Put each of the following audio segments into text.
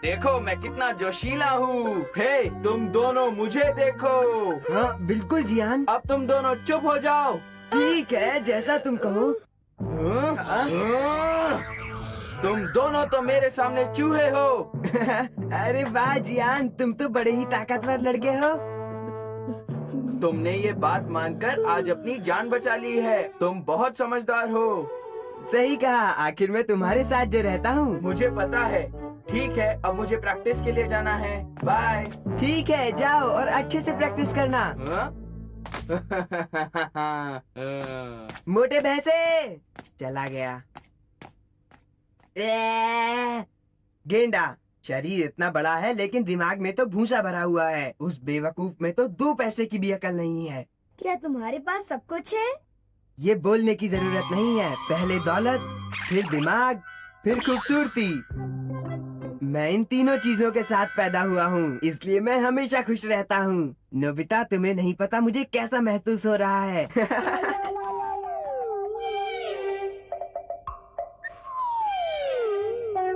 देखो मैं कितना जोशीला हूँ। हे, तुम दोनों मुझे देखो। हाँ बिल्कुल जियान। अब तुम दोनों चुप हो जाओ। ठीक है, जैसा तुम कहो। तुम दोनों तो मेरे सामने चूहे हो। अरे वाह जियान, तुम तो बड़े ही ताकतवर लड़के हो। तुमने ये बात मानकर आज अपनी जान बचा ली है। तुम बहुत समझदार हो। सही कहा, आखिर मैं तुम्हारे साथ जो रहता हूँ। मुझे पता है। ठीक है, अब मुझे प्रैक्टिस के लिए जाना है। बाय। ठीक है, जाओ और अच्छे से प्रैक्टिस करना। मोटे भैंसे, चला गया। गेंडा, शरीर इतना बड़ा है लेकिन दिमाग में तो भूसा भरा हुआ है। उस बेवकूफ में तो 2 पैसे की भी अकल नहीं है। क्या तुम्हारे पास सब कुछ है? ये बोलने की जरूरत नहीं है। पहले दौलत, फिर दिमाग, फिर खूबसूरती। मैं इन तीनों चीजों के साथ पैदा हुआ हूँ, इसलिए मैं हमेशा खुश रहता हूँ। नोबिता, तुम्हें नहीं पता मुझे कैसा महसूस हो रहा है।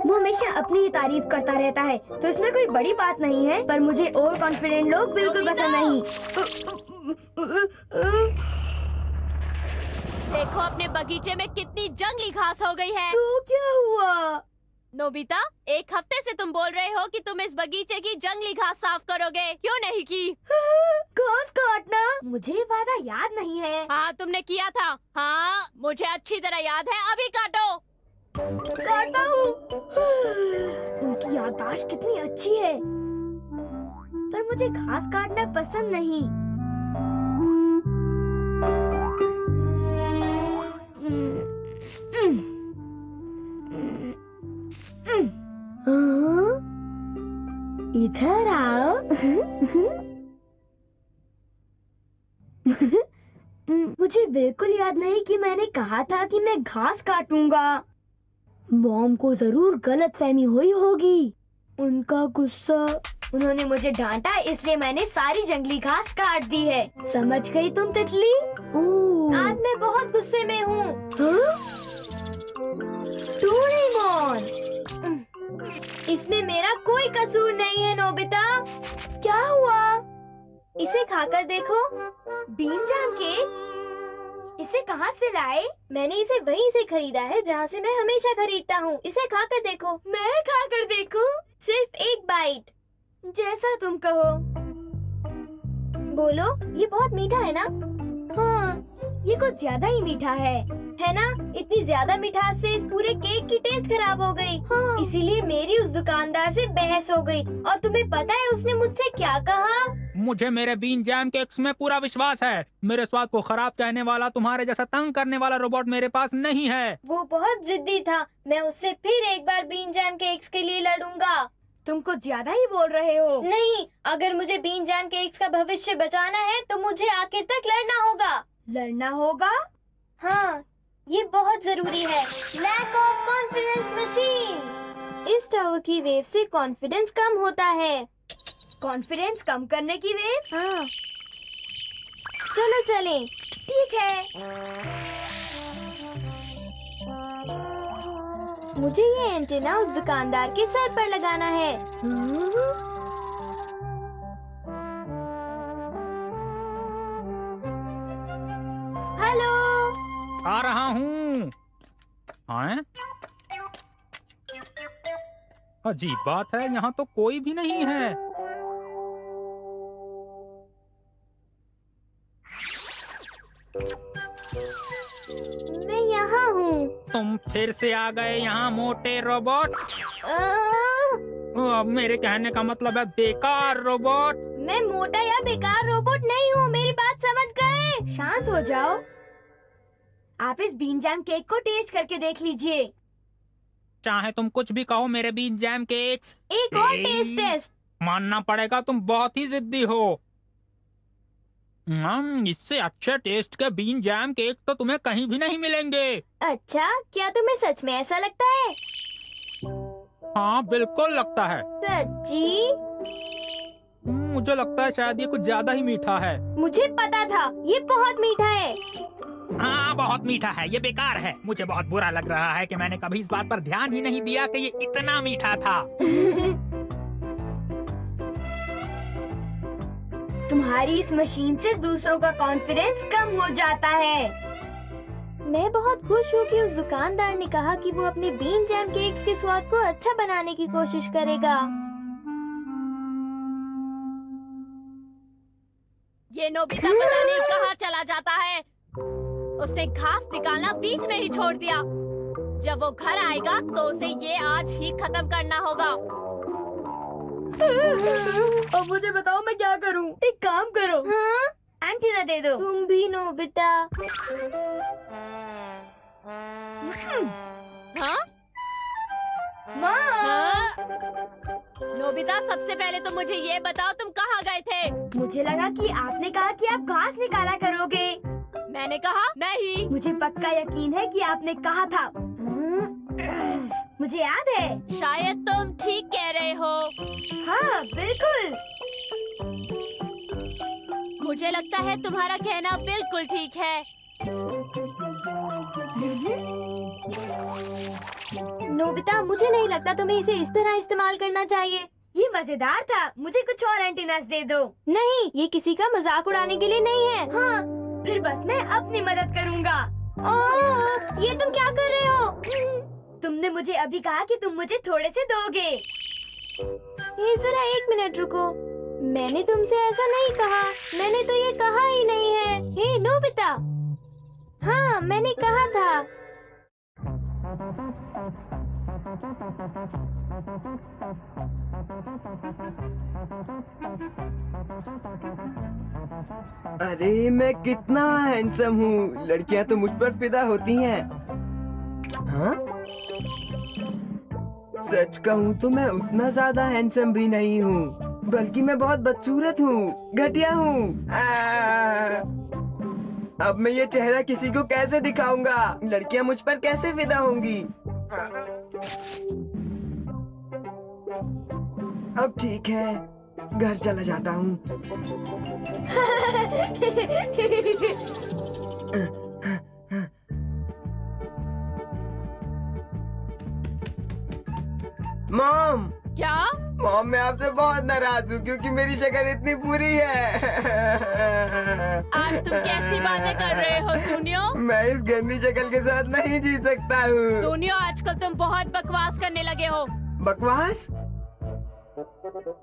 वो हमेशा अपनी ही तारीफ करता रहता है, तो इसमें कोई बड़ी बात नहीं है। पर मुझे ओवर कॉन्फिडेंट लोग बिल्कुल पसंद नहीं। देखो अपने बगीचे में कितनी जंगली घास हो गई है। तो क्या हुआ? नोबिता, 1 हफ्ते से तुम बोल रहे हो कि तुम इस बगीचे की जंगली घास साफ करोगे, क्यों नहीं की? घास काटना? मुझे ये वादा याद नहीं है। हाँ, तुमने किया था। हाँ, मुझे अच्छी तरह याद है। अभी काटो। काटता हूँ। उनकी याददाश्त कितनी अच्छी है। पर मुझे घास काटना पसंद नहीं। इधर आओ। मुझे बिल्कुल याद नहीं कि मैंने कहा था कि मैं घास काटूंगा। मॉम को जरूर गलतफहमी हुई होगी। उनका गुस्सा। उन्होंने मुझे डांटा, इसलिए मैंने सारी जंगली घास काट दी है। समझ गई तुम तितली? आज मैं बहुत गुस्से में हूँ। डोरेमोन, इसमें मेरा कोई कसूर नहीं है। नोबिता, क्या हुआ? इसे खाकर देखो। Bean jam cake? इसे कहाँ से लाए? मैंने इसे वहीं से खरीदा है जहाँ से मैं हमेशा खरीदता हूँ। इसे खाकर देखो। मैं खाकर देखूं? सिर्फ 1 बाइट। जैसा तुम कहो। बोलो, ये बहुत मीठा है ना? हाँ, ये कुछ ज्यादा ही मीठा है ना? इतनी ज्यादा मिठास से इस पूरे केक की टेस्ट खराब हो गई। हाँ। इसीलिए मेरी उस दुकानदार से बहस हो गई। और तुम्हें पता है उसने मुझसे क्या कहा? मुझे मेरे बीन जैम केक्स में पूरा विश्वास है। मेरे स्वाद को खराब कहने वाला, तुम्हारे जैसा तंग करने वाला रोबोट मेरे पास नहीं है। वो बहुत जिद्दी था। मैं उससे फिर एक बार बीन जैम केक्स के लिए लड़ूंगा। तुम कुछ ज्यादा ही बोल रहे हो। नहीं, अगर मुझे बीन जैम केक्स का भविष्य बचाना है तो मुझे आखिर तक लड़ना होगा। लड़ना होगा? हाँ, ये बहुत जरूरी है। Lack of confidence machine. इस टावर की वेव से कॉन्फिडेंस कम होता है। कॉन्फिडेंस कम करने की वेव? हाँ। चलो चलें। ठीक है। मुझे ये एंटीना उस दुकानदार के सर पर लगाना है। हेलो। आ रहा हूँ। हाँ? अजीब बात है, यहाँ तो कोई भी नहीं है। मैं यहाँ हूँ। तुम फिर से आ गए यहाँ, मोटे रोबोट। अब मेरे कहने का मतलब है बेकार रोबोट। मैं मोटा या बेकार रोबोट नहीं हूँ, मेरी बात समझ गए? शांत हो जाओ। आप इस बीन जैम केक को टेस्ट करके देख लीजिए। चाहे तुम कुछ भी कहो, मेरे बीन जैम केक्स। एक और टेस्ट। मानना पड़ेगा, तुम बहुत ही जिद्दी हो। इससे अच्छे टेस्ट के बीन जैम केक तो तुम्हें कहीं भी नहीं मिलेंगे। अच्छा, क्या तुम्हें सच में ऐसा लगता है? हाँ, बिल्कुल लगता है। सच्ची? मुझे लगता है शायद ये कुछ ज्यादा ही मीठा है। मुझे पता था, ये बहुत मीठा है। हाँ, बहुत मीठा है, ये बेकार है। मुझे बहुत बुरा लग रहा है कि मैंने कभी इस बात पर ध्यान ही नहीं दिया कि ये इतना मीठा था। तुम्हारी इस मशीन से दूसरों का कॉन्फिडेंस कम हो जाता है। मैं बहुत खुश हूँ कि उस दुकानदार ने कहा कि वो अपने बीन जैम केक्स के स्वाद को अच्छा बनाने की कोशिश करेगा। ये नोबिता पता नहीं कहाँ चला जाता है। उसने घास निकालना बीच में ही छोड़ दिया। जब वो घर आएगा तो उसे ये आज ही खत्म करना होगा। अब मुझे बताओ मैं क्या करूं? एक काम करो, हाँ? एंटीना दे दो। तुम भी नोबिता। हाँ? माँ। हाँ? नोबिता, सबसे पहले तो मुझे ये बताओ तुम कहाँ गए थे? मुझे लगा कि आपने कहा कि आप घास निकाला करोगे। मैंने कहा नहीं। मुझे पक्का यकीन है कि आपने कहा था। मुझे याद है। शायद तुम ठीक कह रहे हो। हाँ बिल्कुल। मुझे लगता है तुम्हारा कहना बिल्कुल ठीक है। नोबिता, मुझे नहीं लगता तुम्हें इसे इस तरह इस्तेमाल करना चाहिए। ये मजेदार था। मुझे कुछ और एंटीनास दे दो। नहीं, ये किसी का मजाक उड़ाने के लिए नहीं है। हाँ, फिर बस मैं अपनी मदद करूँगा। ओह, ये तुम क्या कर रहे हो? तुमने मुझे अभी कहा कि तुम मुझे थोड़े से दोगे। ये जरा 1 मिनट रुको। मैंने तुमसे ऐसा नहीं कहा। मैंने तो ये कहा ही नहीं है। हे नोबिता। हाँ, मैंने कहा था। अरे मैं कितना हैंडसम हूँ। लड़कियाँ तो मुझ पर फिदा होती हैं। हाँ? सच कहूँ तो मैं उतना ज्यादा हैंडसम भी नहीं हूँ, बल्कि मैं बहुत बदसूरत हूँ, घटिया हूँ। अब मैं ये चेहरा किसी को कैसे दिखाऊंगा? लड़कियाँ मुझ पर कैसे फिदा होंगी? अब ठीक है, घर चला जाता हूँ। मॉम, क्या? मॉम, मैं आपसे बहुत नाराज हूँ क्योंकि मेरी शक्ल इतनी बुरी है। आज तुम कैसी बातें कर रहे हो सुनियो? मैं इस गंदी शक्ल के साथ नहीं जी सकता हूँ। सुनियो, आजकल तुम बहुत बकवास करने लगे हो। बकवास?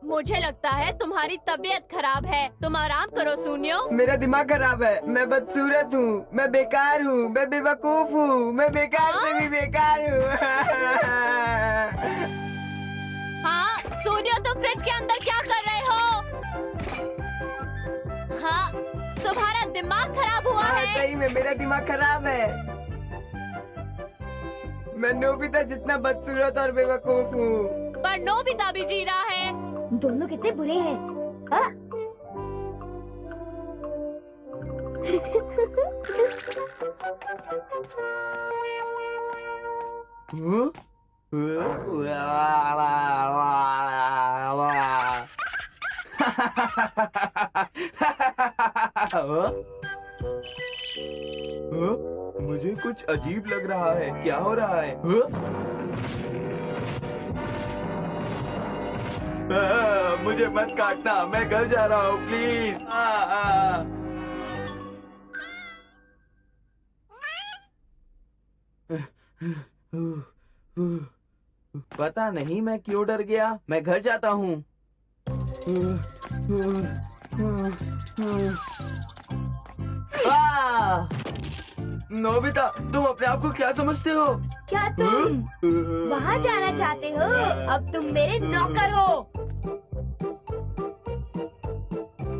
मुझे लगता है तुम्हारी तबीयत खराब है। तुम आराम करो सुनियो। मेरा दिमाग खराब है। मैं बदसूरत हूँ, मैं बेकार हूँ, मैं बेवकूफ हूँ, मैं बेकार से भी बेकार हूँ। हाँ सुनियो, तुम फ्रिज के अंदर क्या कर रहे हो? हाँ, तुम्हारा दिमाग खराब हुआ हाँ, है। सही में मेरा दिमाग खराब है। मैं नोबिता जितना बदसूरत और बेवकूफ हूँ। पर नोबिता भी जी रहा है। दोनों कितने बुरे हैं। हाँ? मुझे कुछ अजीब लग रहा है। क्या हो रहा है? मुझे मत काटना, मैं घर जा रहा हूँ, प्लीज। पता नहीं मैं क्यों डर गया। मैं घर जाता हूँ। नोबिता, तुम अपने आप को क्या समझते हो? क्या तुम वहाँ जाना चाहते हो? अब तुम मेरे नौकर हो।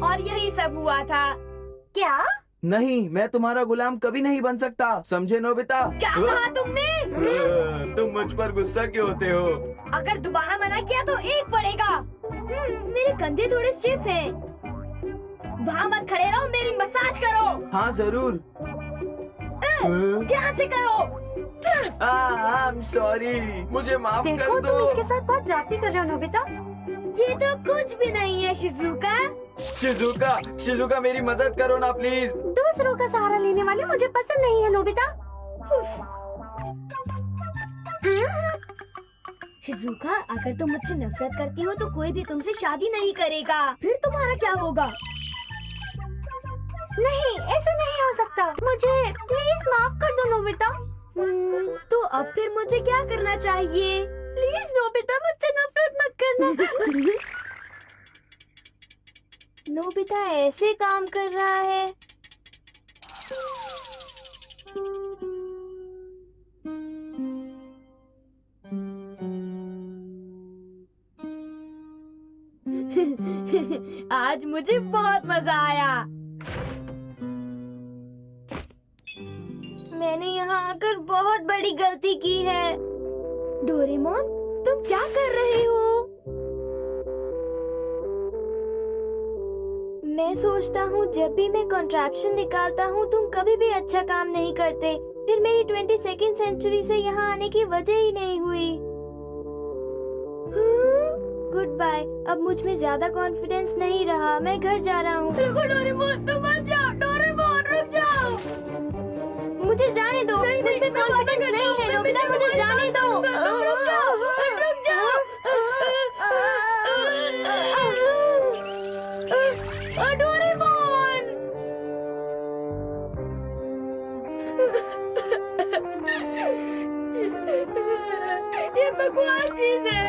और यही सब हुआ था क्या? नहीं, मैं तुम्हारा गुलाम कभी नहीं बन सकता, समझे नोबिता? क्या कहा तुमने? तुम मुझ पर गुस्सा क्यों होते हो? अगर दोबारा मना किया तो 1 पड़ेगा। मेरे कंधे थोड़े स्टिफ हैं। वहाँ मत खड़े रहो, मेरी मसाज करो। हाँ जरूर। ध्यान से करो। I'm sorry, मुझे माफ कर दो। तुम इसके साथ बहुत ज्यादती कर रहे हो नोबिता। ये तो कुछ भी नहीं है शिजुका। शिजुका, शिजुका मेरी मदद करो ना प्लीज। दूसरों का सहारा लेने वाले मुझे पसंद नहीं है नोबिता। शिजुका, अगर तुम मुझसे नफरत करती हो तो कोई भी तुमसे शादी नहीं करेगा। फिर तुम्हारा क्या होगा? नहीं, ऐसा नहीं हो सकता। मुझे प्लीज माफ कर दो नोबिता। तो अब फिर मुझे क्या करना चाहिए? प्लीज नोबिता, मुझसे नफरत मत करना। नोबिता ऐसे काम कर रहा है। आज मुझे बहुत मजा आया। मैंने यहाँ आकर बहुत बड़ी गलती की है। डोरेमोन, तुम क्या कर रहे हो? मैं सोचता हूँ जब भी मैं कॉन्ट्रैप्शन निकालता हूँ तुम कभी भी अच्छा काम नहीं करते। फिर मेरी 22nd सेंचुरी से यहाँ आने की वजह ही नहीं हुई। Good bye. अब मुझ में ज्यादा कॉन्फिडेंस नहीं रहा। मैं घर जा रहा हूँ। रुको डोरेमोन, तुम मत जाओ। डोरेमोन, रुक जाओ। मुझे जाने दो। मुझ में कॉन्फिडेंस नहीं है नोबिता, मुझे जाने दो। रुक जाओ, रुक जाओ। डोरेमोन! ये बकवास चीज है।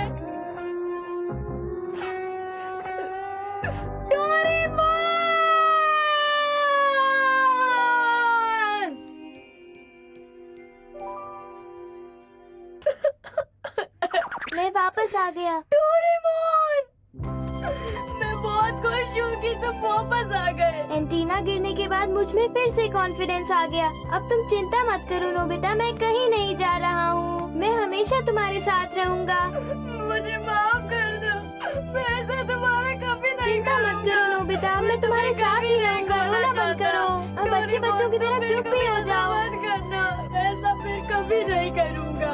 मैं वापस आ गया। डोरेमोन! मैं बहुत खुश हूँ कि तुम वापस आ गए। एंटीना गिरने के बाद मुझ में फिर से कॉन्फिडेंस आ गया। अब तुम चिंता मत करो नोबिता, मैं कहीं नहीं जा रहा हूँ। मैं हमेशा तुम्हारे साथ रहूँगा। मुझे माफ कर दो। मैं ऐसा तुम्हारा कभी नहीं। चिंता मत करो नोबिता, मैं तुम्हारे साथ ही रहूँगा। रोना बंद करो। अब अच्छे बच्चों की तरह चुप भी हो जाओ। मत करना, ऐसा फिर कभी नहीं करूँगा।